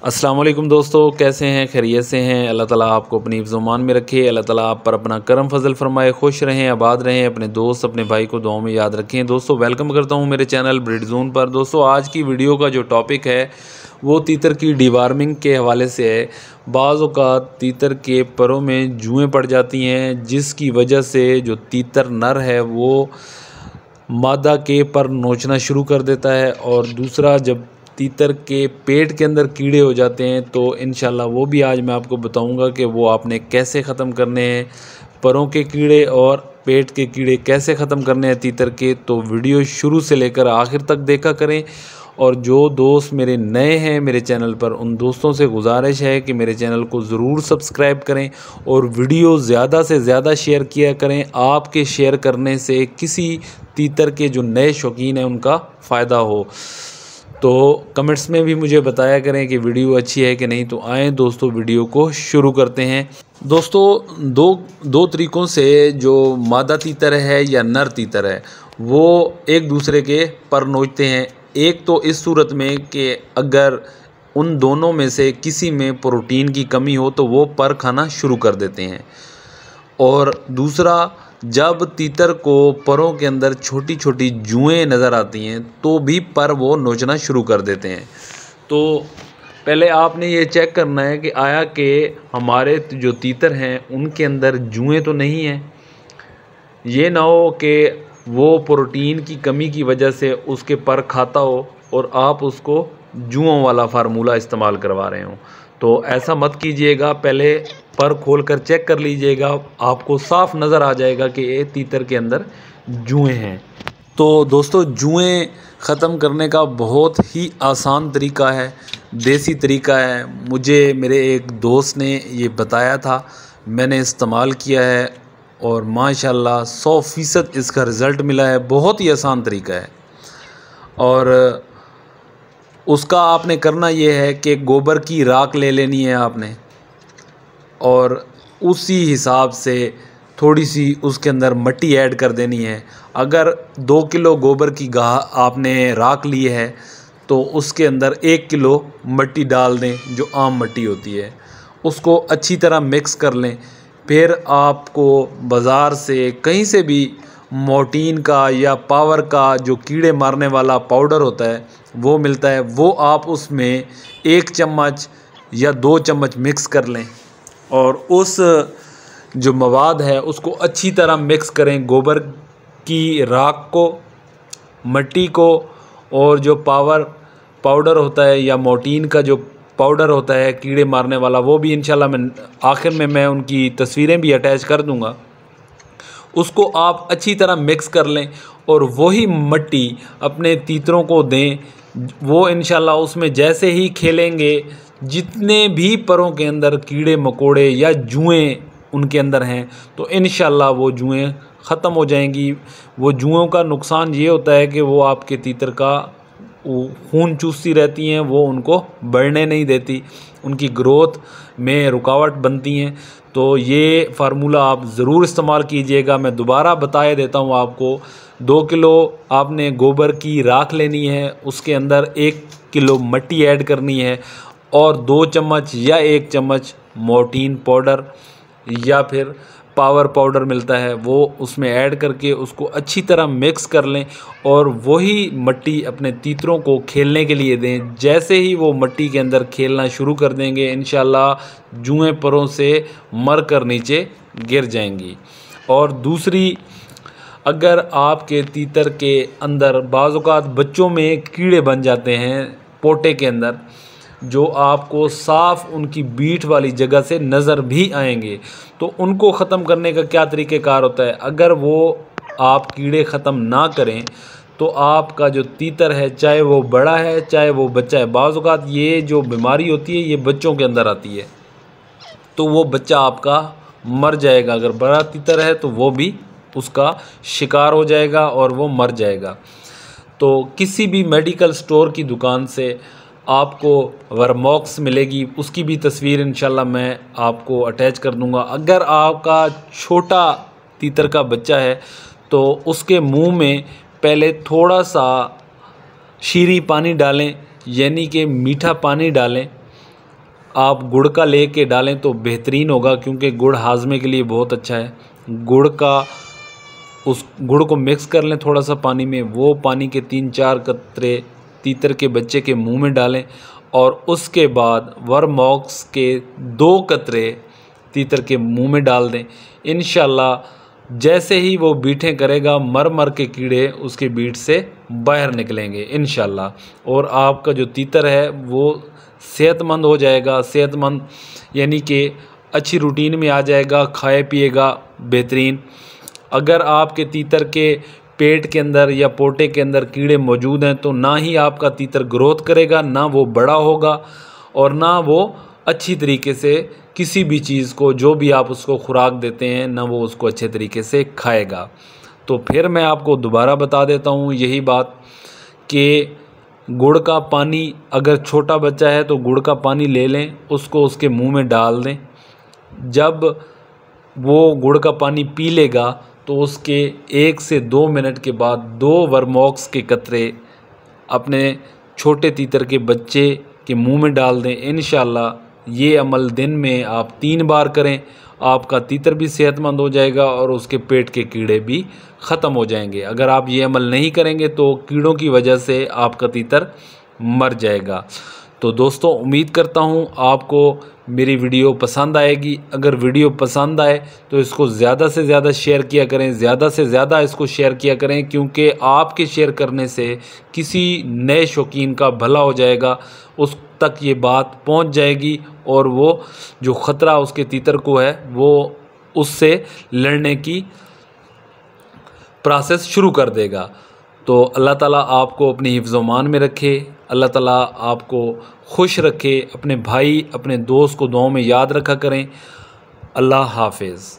अस्सलाम वालेकुम दोस्तों, कैसे हैं? खैरियत से हैं? अल्लाह ताला आपको अपनी हिफ्ज़-ओ-मान में रखे। अल्लाह ताला आप पर अपना करम फजल फरमाए, खुश रहें, आबाद रहें। अपने दोस्त अपने भाई को दुआओं में याद रखें। दोस्तों वेलकम करता हूं मेरे चैनल ब्रीड जोन पर। दोस्तों आज की वीडियो का जो टॉपिक है वो तीतर की डिवार्मिंग के हवाले से है। बाज़ औक़ात तीतर के परों में जुएँ पड़ जाती हैं, जिसकी वजह से जो तीतर नर है वो मादा के पर नोचना शुरू कर देता है। और दूसरा, जब तीतर के पेट के अंदर कीड़े हो जाते हैं तो इंशाल्लाह वो भी आज मैं आपको बताऊंगा कि वो आपने कैसे ख़त्म करने हैं। परों के कीड़े और पेट के कीड़े कैसे ख़त्म करने हैं तीतर के, तो वीडियो शुरू से लेकर आखिर तक देखा करें। और जो दोस्त मेरे नए हैं मेरे चैनल पर, उन दोस्तों से गुजारिश है कि मेरे चैनल को ज़रूर सब्सक्राइब करें और वीडियो ज़्यादा से ज़्यादा शेयर किया करें। आपके शेयर करने से किसी तीतर के जो नए शौकीन हैं उनका फ़ायदा हो। तो कमेंट्स में भी मुझे बताया करें कि वीडियो अच्छी है कि नहीं। तो आएँ दोस्तों वीडियो को शुरू करते हैं। दोस्तों दो तरीक़ों से जो मादा तीतर है या नर तीतर है वो एक दूसरे के पर नोचते हैं। एक तो इस सूरत में कि अगर उन दोनों में से किसी में प्रोटीन की कमी हो तो वो पर खाना शुरू कर देते हैं। और दूसरा, जब तीतर को परों के अंदर छोटी छोटी जुएँ नज़र आती हैं तो भी पर वो नोचना शुरू कर देते हैं। तो पहले आपने ये चेक करना है कि आया कि हमारे जो तीतर हैं उनके अंदर जुएँ तो नहीं हैं। ये ना हो कि वो प्रोटीन की कमी की वजह से उसके पर खाता हो और आप उसको जुओं वाला फार्मूला इस्तेमाल करवा रहे हो। तो ऐसा मत कीजिएगा। पहले पर खोल कर चेक कर लीजिएगा, आपको साफ नज़र आ जाएगा कि ये तीतर के अंदर जुएँ हैं। तो दोस्तों जुएँ ख़त्म करने का बहुत ही आसान तरीका है, देसी तरीका है। मुझे मेरे एक दोस्त ने ये बताया था, मैंने इस्तेमाल किया है और माशाल्लाह 100% इसका रिज़ल्ट मिला है। बहुत ही आसान तरीका है। और उसका आपने करना ये है कि गोबर की राख ले लेनी है आपने और उसी हिसाब से थोड़ी सी उसके अंदर मिट्टी ऐड कर देनी है। अगर 2 किलो गोबर की गाह आपने राख ली है तो उसके अंदर 1 किलो मिट्टी डाल दें, जो आम मिट्टी होती है। उसको अच्छी तरह मिक्स कर लें। फिर आपको बाज़ार से कहीं से भी मोर्टीन का या पावर का जो कीड़े मारने वाला पाउडर होता है वो मिलता है। वो आप उसमें 1 चम्मच या 2 चम्मच मिक्स कर लें और उस जो मवाद है उसको अच्छी तरह मिक्स करें। गोबर की राख को, मिट्टी को और जो पाउडर होता है या मोर्टीन का जो पाउडर होता है कीड़े मारने वाला, वो भी इंशाल्लाह मैं आखिर में मैं उनकी तस्वीरें भी अटैच कर दूंगा। उसको आप अच्छी तरह मिक्स कर लें और वही मिट्टी अपने तीतरों को दें। वो इंशाल्लाह उसमें जैसे ही खेलेंगे, जितने भी परों के अंदर कीड़े मकोड़े या जुएँ उनके अंदर हैं तो इंशाल्लाह वो जुएँ ख़त्म हो जाएंगी। वो जुओं का नुकसान ये होता है कि वो आपके तीतर का खून चूसती रहती हैं, वो उनको बढ़ने नहीं देती, उनकी ग्रोथ में रुकावट बनती हैं। तो ये फार्मूला आप ज़रूर इस्तेमाल कीजिएगा। मैं दोबारा बताए देता हूँ आपको। 2 किलो आपने गोबर की राख लेनी है, उसके अंदर 1 किलो मिट्टी ऐड करनी है और 2 चम्मच या 1 चम्मच मोर्टीन पाउडर या फिर पावर पाउडर मिलता है वो उसमें ऐड करके उसको अच्छी तरह मिक्स कर लें और वही मिट्टी अपने तीतरों को खेलने के लिए दें। जैसे ही वो मिट्टी के अंदर खेलना शुरू कर देंगे इंशाल्लाह जुएँ परों से मर कर नीचे गिर जाएंगी। और दूसरी, अगर आपके तीतर के अंदर बाज़ औक़ात बच्चों में कीड़े बन जाते हैं पोटे के अंदर, जो आपको साफ़ उनकी बीट वाली जगह से नज़र भी आएंगे, तो उनको ख़त्म करने का क्या तरीक़ेकार होता है। अगर वो आप कीड़े ख़त्म ना करें तो आपका जो तीतर है, चाहे वो बड़ा है चाहे वो बच्चा है, बाज़ औक़ात ये जो बीमारी होती है ये बच्चों के अंदर आती है, तो वो बच्चा आपका मर जाएगा। अगर बड़ा तीतर है तो वो भी उसका शिकार हो जाएगा और वो मर जाएगा। तो किसी भी मेडिकल स्टोर की दुकान से आपको वर्मॉक्स मिलेगी, उसकी भी तस्वीर इंशाल्लाह मैं आपको अटैच कर दूंगा। अगर आपका छोटा तीतर का बच्चा है तो उसके मुंह में पहले थोड़ा सा शीरी पानी डालें, यानी कि मीठा पानी डालें आप गुड़ का लेके डालें तो बेहतरीन होगा, क्योंकि गुड़ हाजमे के लिए बहुत अच्छा है। उस गुड़ को मिक्स कर लें थोड़ा सा पानी में, वो पानी के 3-4 कतरे तीतर के बच्चे के मुंह में डालें और उसके बाद वर्मॉक्स के 2 कतरे तीतर के मुंह में डाल दें। इंशाल्लाह जैसे ही वो बीठें करेगा, मर मर के कीड़े उसके बीट से बाहर निकलेंगे इंशाल्लाह। और आपका जो तीतर है वो सेहतमंद हो जाएगा, सेहतमंद यानी कि अच्छी रूटीन में आ जाएगा, खाए पिएगा बेहतरीन। अगर आपके तीतर के पेट के अंदर या पोटे के अंदर कीड़े मौजूद हैं तो ना ही आपका तीतर ग्रोथ करेगा, ना वो बड़ा होगा और ना वो अच्छी तरीके से किसी भी चीज़ को, जो भी आप उसको खुराक देते हैं, ना वो उसको अच्छे तरीके से खाएगा। तो फिर मैं आपको दोबारा बता देता हूँ यही बात कि गुड़ का पानी, अगर छोटा बच्चा है तो गुड़ का पानी ले लें, उसको उसके मुंह में डाल दें। जब वो गुड़ का पानी पी लेगा तो उसके 1 से 2 मिनट के बाद 2 वर्मॉक्स के कतरे अपने छोटे तीतर के बच्चे के मुंह में डाल दें। इंशाल्लाह ये अमल दिन में आप 3 बार करें, आपका तीतर भी सेहतमंद हो जाएगा और उसके पेट के कीड़े भी ख़त्म हो जाएंगे। अगर आप ये अमल नहीं करेंगे तो कीड़ों की वजह से आपका तीतर मर जाएगा। तो दोस्तों, उम्मीद करता हूँ आपको मेरी वीडियो पसंद आएगी। अगर वीडियो पसंद आए तो इसको ज़्यादा से ज़्यादा शेयर किया करें, ज़्यादा से ज़्यादा इसको शेयर किया करें, क्योंकि आपके शेयर करने से किसी नए शौकीन का भला हो जाएगा, उस तक ये बात पहुंच जाएगी और वो जो ख़तरा उसके तीतर को है वो उससे लड़ने की प्रोसेस शुरू कर देगा। तो अल्लाह ताला आपको अपनी हिफ्ज़-ओ-मान में रखे, अल्लाह ताला आपको खुश रखे। अपने भाई, अपने दोस्त को दुआओं में याद रखा करें। अल्लाह हाफ़िज़।